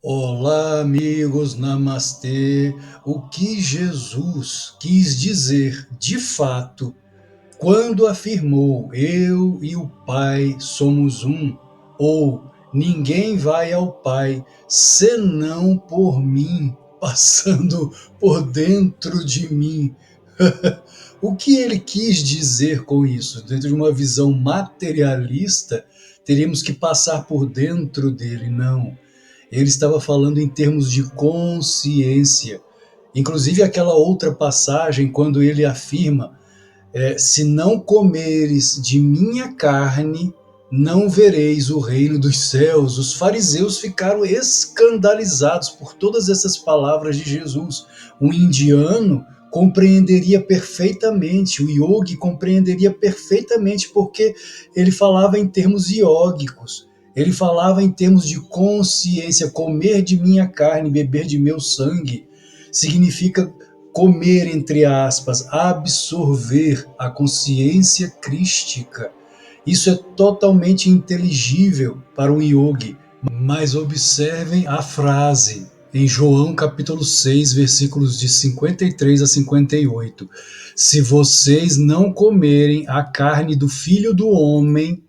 Olá, amigos, namastê. O que Jesus quis dizer de fato quando afirmou: Eu e o Pai somos um, ou ninguém vai ao Pai senão por mim, passando por dentro de mim. O que ele quis dizer com isso? Dentro de uma visão materialista, teríamos que passar por dentro dele, não. Ele estava falando em termos de consciência. Inclusive aquela outra passagem, quando ele afirma: se não comeres de minha carne, não vereis o reino dos céus. Os fariseus ficaram escandalizados por todas essas palavras de Jesus. Um indiano compreenderia perfeitamente, o yogi compreenderia perfeitamente, porque ele falava em termos iógicos. Ele falava em termos de consciência. Comer de minha carne, beber de meu sangue, significa comer, entre aspas, absorver a consciência crística. Isso é totalmente inteligível para um yogi. Mas observem a frase em João capítulo 6, versículos de 53 a 58. Se vocês não comerem a carne do Filho do Homem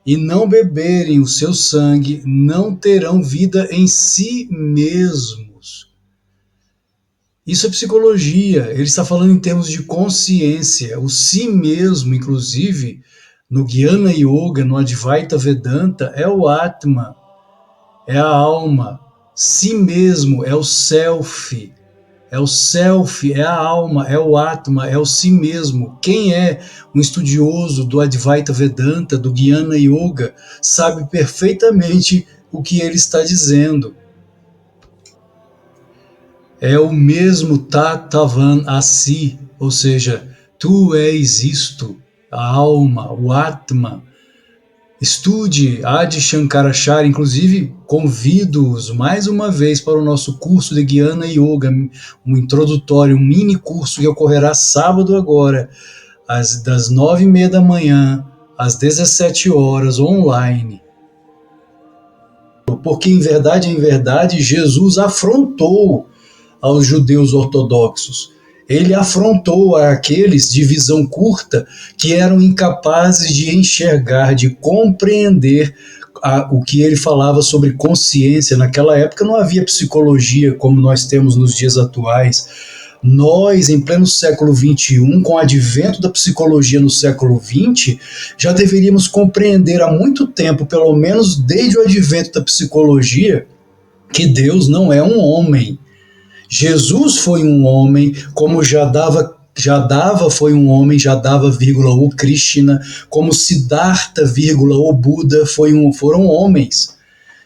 e não beberem o seu sangue, não terão vida em si mesmos. Isso é psicologia, ele está falando em termos de consciência. O si mesmo, inclusive, no Jnana Yoga, no Advaita Vedanta, é o Atma, é a alma. Si mesmo é o self, é a alma, é o Atma, é o si mesmo. Quem é um estudioso do Advaita Vedanta, do Jnana Yoga, sabe perfeitamente o que ele está dizendo. É o mesmo Tatavan Asi, ou seja, tu és isto, a alma, o Atma. Estude Adi Shankaracharya, inclusive convido-os mais uma vez para o nosso curso de Jnana Yoga, um introdutório, um mini curso que ocorrerá sábado agora, das 9h30 da manhã às 17 horas, online. Porque em verdade, Jesus afrontou aos judeus ortodoxos. Ele afrontou aqueles de visão curta que eram incapazes de enxergar, de compreender o que ele falava sobre consciência. Naquela época não havia psicologia como nós temos nos dias atuais. Nós, em pleno século XXI, com o advento da psicologia no século XX, já deveríamos compreender há muito tempo, pelo menos desde o advento da psicologia, que Deus não é um homem. Jesus foi um homem, como Jadava foi um homem, Jadava, o Krishna, como Siddhartha, o Buda foram homens.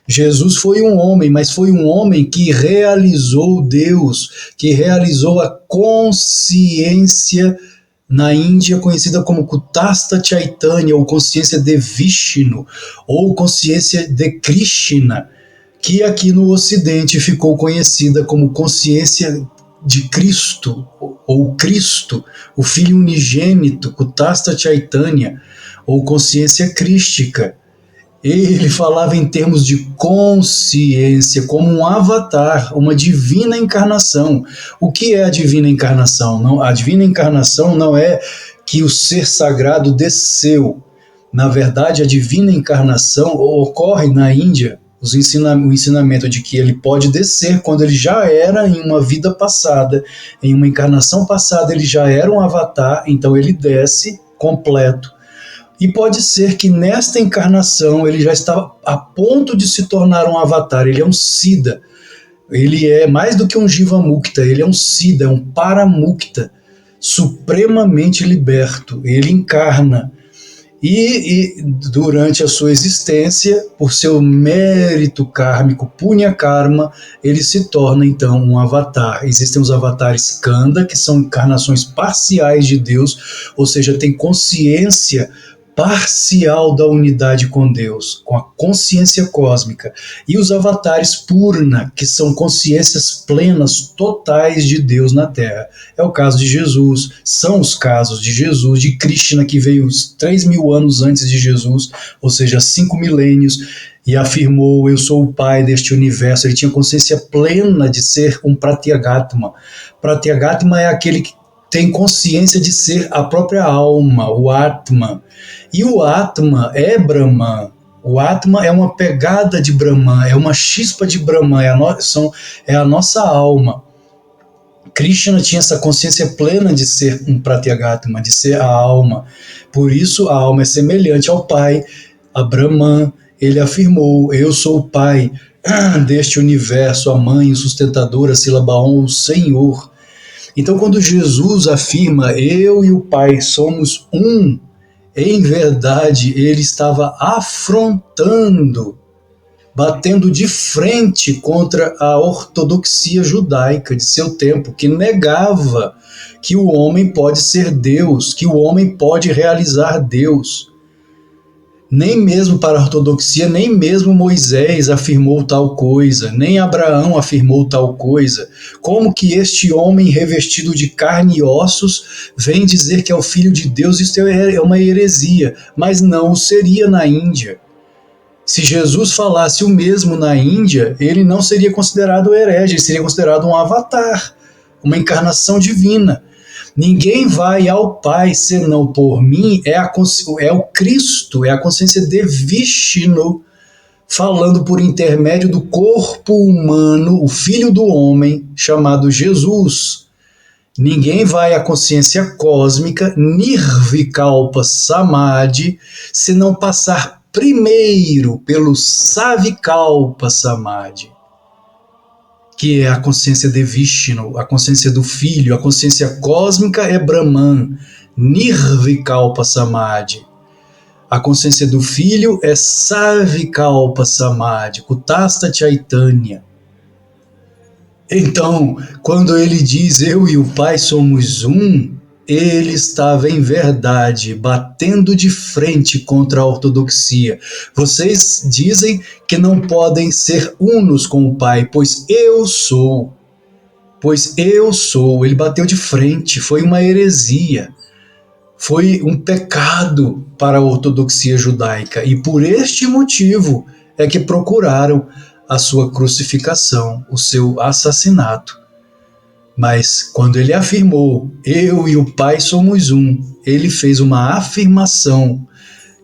Jesus foi um homem, mas foi um homem que realizou Deus, que realizou a consciência na Índia, conhecida como Kutastha Chaitanya, ou consciência de Vishnu, ou consciência de Krishna, que aqui no Ocidente ficou conhecida como consciência de Cristo, ou Cristo, o Filho unigênito, Kutastha Chaitanya, ou consciência crística. Ele falava em termos de consciência, como um avatar, uma divina encarnação. O que é a divina encarnação? Não, a divina encarnação não é que o ser sagrado desceu. Na verdade, a divina encarnação ocorre na Índia, o ensinamento de que ele pode descer quando ele já era em uma vida passada, em uma encarnação passada, ele já era um avatar, então ele desce completo. E pode ser que nesta encarnação ele já está a ponto de se tornar um avatar, ele é um Siddha, ele é mais do que um Jivamukta, ele é um Siddha, é um Paramukta, supremamente liberto, ele encarna. E durante a sua existência, por seu mérito kármico, Punya Karma, ele se torna então um avatar. Existem os avatares Skanda, que são encarnações parciais de Deus, ou seja, tem consciência parcial da unidade com Deus, com a consciência cósmica, e os avatares Purna, que são consciências plenas, totais de Deus na Terra. É o caso de Jesus, são os casos de Jesus, de Krishna, que veio 3.000 anos antes de Jesus, ou seja, 5 milênios, e afirmou: eu sou o pai deste universo. Ele tinha consciência plena de ser um Pratyagatma. Pratyagatma é aquele que tem consciência de ser a própria alma, o Atma. E o Atma é Brahman. O Atma é uma pegada de Brahman, é uma chispa de Brahman, é a nossa alma. Krishna tinha essa consciência plena de ser um Pratyagatma, de ser a alma. Por isso a alma é semelhante ao Pai, a Brahman. Ele afirmou: eu sou o Pai deste universo, a Mãe, o sustentador, a Silabaon, o Senhor. Então, quando Jesus afirma: eu e o Pai somos um, em verdade, ele estava afrontando, batendo de frente contra a ortodoxia judaica de seu tempo, que negava que o homem pode ser Deus, que o homem pode realizar Deus. Nem mesmo para a ortodoxia, nem mesmo Moisés afirmou tal coisa, nem Abraão afirmou tal coisa. Como que este homem revestido de carne e ossos vem dizer que é o Filho de Deus? Isso é uma heresia, mas não o seria na Índia. Se Jesus falasse o mesmo na Índia, ele não seria considerado herege, ele seria considerado um avatar, uma encarnação divina. Ninguém vai ao Pai senão por mim, é o Cristo, é a consciência de Vishnu, falando por intermédio do corpo humano, o Filho do Homem, chamado Jesus. Ninguém vai à consciência cósmica, Nirvikalpa Samadhi, se não passar primeiro pelo Savikalpa Samadhi, que é a consciência de Vishnu, a consciência do Filho. A consciência cósmica é Brahman, Nirvikalpa Samadhi. A consciência do Filho é Savikalpa Samadhi, Kutastha Chaitanya. Então, quando ele diz eu e o Pai somos um, ele estava em verdade batendo de frente contra a ortodoxia. Vocês dizem que não podem ser unos com o Pai, pois eu sou. Pois eu sou. Ele bateu de frente, foi uma heresia. Foi um pecado para a ortodoxia judaica. E por este motivo é que procuraram a sua crucificação, o seu assassinato. Mas quando ele afirmou, eu e o Pai somos um, ele fez uma afirmação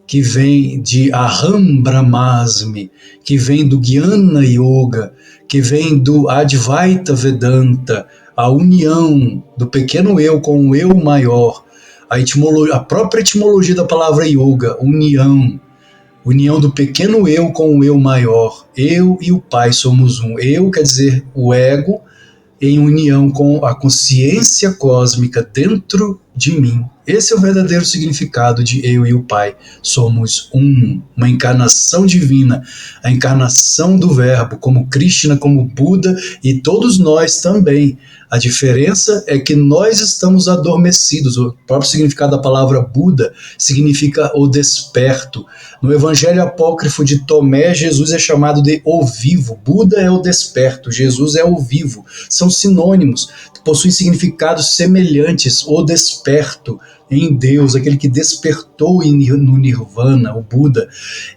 que vem de Aham Brahmasmi, que vem do Jnana Yoga, que vem do Advaita Vedanta, a união do pequeno eu com o eu maior, a própria etimologia da palavra yoga, união do pequeno eu com o eu maior. Eu e o Pai somos um. Eu quer dizer o ego, em união com a consciência cósmica dentro de mim. Esse é o verdadeiro significado de eu e o Pai. Somos um, uma encarnação divina, a encarnação do Verbo, como Krishna, como Buda e todos nós também. A diferença é que nós estamos adormecidos. O próprio significado da palavra Buda significa o desperto. No Evangelho Apócrifo de Tomé, Jesus é chamado de o vivo. Buda é o desperto, Jesus é o vivo. São sinônimos, possuem significados semelhantes. O desperto em Deus, aquele que despertou no Nirvana, o Buda,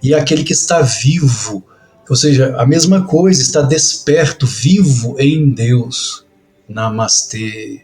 e aquele que está vivo, ou seja, a mesma coisa, está desperto, vivo em Deus. Namastê.